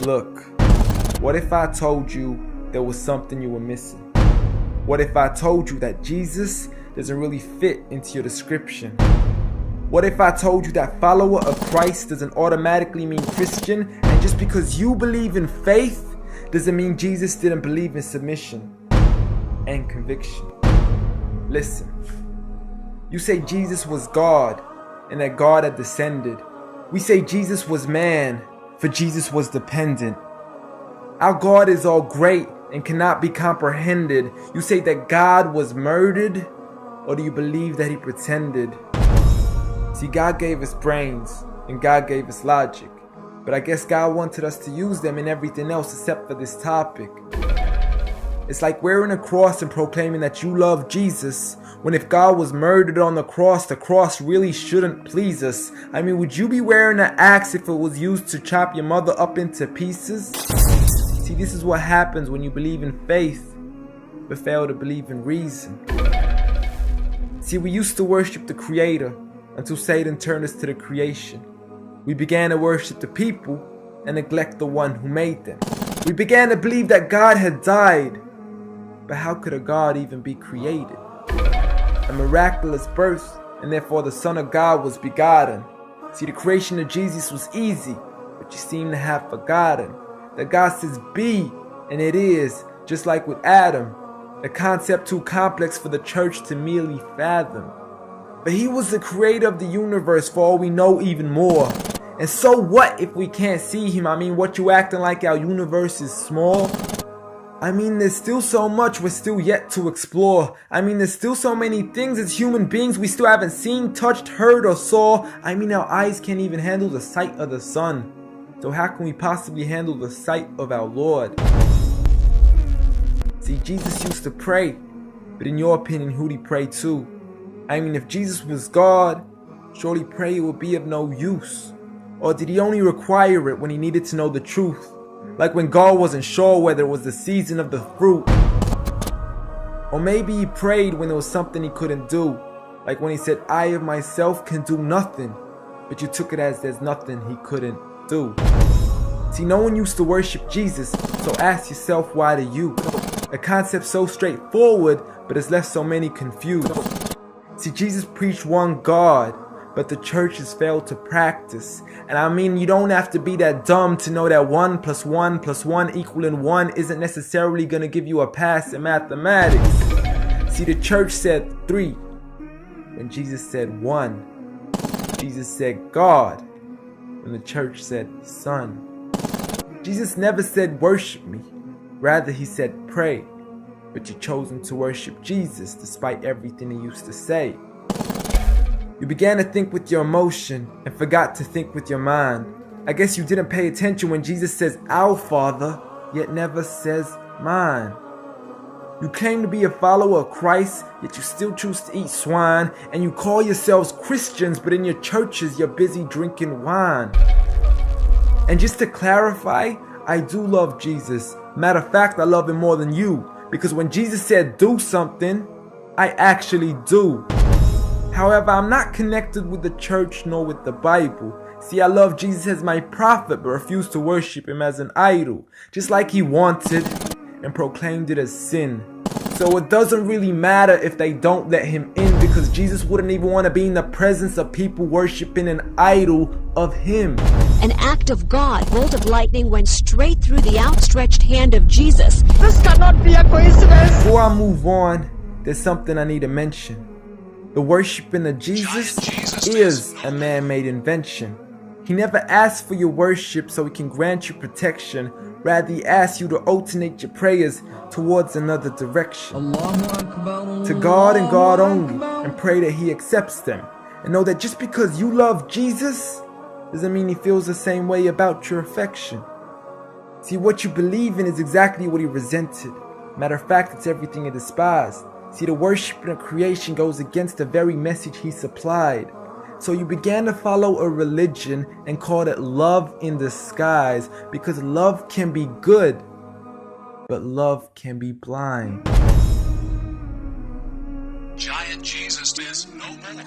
Look, what if I told you there was something you were missing? What if I told you that Jesus doesn't really fit into your description? What if I told you that follower of Christ doesn't automatically mean Christian, and just because you believe in faith doesn't mean Jesus didn't believe in submission and conviction? Listen, you say Jesus was God and that God had descended. We say Jesus was man, for Jesus was dependent. Our God is all great and cannot be comprehended. You say that God was murdered, or do you believe that he pretended? See, God gave us brains and God gave us logic, but I guess God wanted us to use them in everything else except for this topic. It's like wearing a cross and proclaiming that you love Jesus, when if God was murdered on the cross really shouldn't please us. I mean, would you be wearing an axe if it was used to chop your mother up into pieces? See, this is what happens when you believe in faith, but fail to believe in reason. See, we used to worship the Creator until Satan turned us to the creation. We began to worship the people and neglect the one who made them. We began to believe that God had died, but how could a God even be created? A miraculous birth, and therefore the Son of God was begotten. See, the creation of Jesus was easy, but you seem to have forgotten that God says be, and it is, just like with Adam, a concept too complex for the church to merely fathom. But he was the creator of the universe, for all we know, even more. And so what if we can't see him? I mean, what, you acting like our universe is small? I mean, there's still so much we're still yet to explore. I mean, there's still so many things as human beings we still haven't seen, touched, heard, or saw. I mean, our eyes can't even handle the sight of the sun. So how can we possibly handle the sight of our Lord? See, Jesus used to pray, but in your opinion, who'd he pray to? I mean, if Jesus was God, surely prayer would be of no use. Or did he only require it when he needed to know the truth? Like when God wasn't sure whether it was the season of the fruit. Or maybe he prayed when there was something he couldn't do. Like when he said, I of myself can do nothing. But you took it as there's nothing he couldn't do. See, no one used to worship Jesus, so ask yourself, why do you? A concept so straightforward, but has left so many confused. See, Jesus preached one God, but the church has failed to practice. And I mean, you don't have to be that dumb to know that 1 + 1 + 1 = 1 isn't necessarily going to give you a pass in mathematics. See, the church said 3, when Jesus said 1. Jesus said God, when the church said Son. Jesus never said worship me, rather he said pray. But you've chosen to worship Jesus despite everything he used to say. You began to think with your emotion and forgot to think with your mind. I guess you didn't pay attention when Jesus says our Father, yet never says mine. You claim to be a follower of Christ, yet you still choose to eat swine, and you call yourselves Christians, but in your churches you're busy drinking wine. And just to clarify, I do love Jesus. Matter of fact, I love him more than you. Because when Jesus said do something, I actually do. However, I'm not connected with the church nor with the Bible. See, I love Jesus as my prophet, but refuse to worship him as an idol. Just like he wanted and proclaimed it as sin. So it doesn't really matter if they don't let him in, because Jesus wouldn't even want to be in the presence of people worshiping an idol of him. An act of God, bolt of lightning went straight through the outstretched hand of Jesus. This cannot be a coincidence. Before I move on, there's something I need to mention. The worshiping of Jesus is a man-made invention. He never asked for your worship so he can grant you protection. Rather, he asks you to alternate your prayers towards another direction. To God and God only, and pray that he accepts them. And know that just because you love Jesus doesn't mean he feels the same way about your affection. See, what you believe in is exactly what he resented. Matter of fact, it's everything he despised. See, the worship of creation goes against the very message he supplied. So you began to follow a religion and called it love in disguise, because love can be good, but love can be blind. Giant Jesus is no more.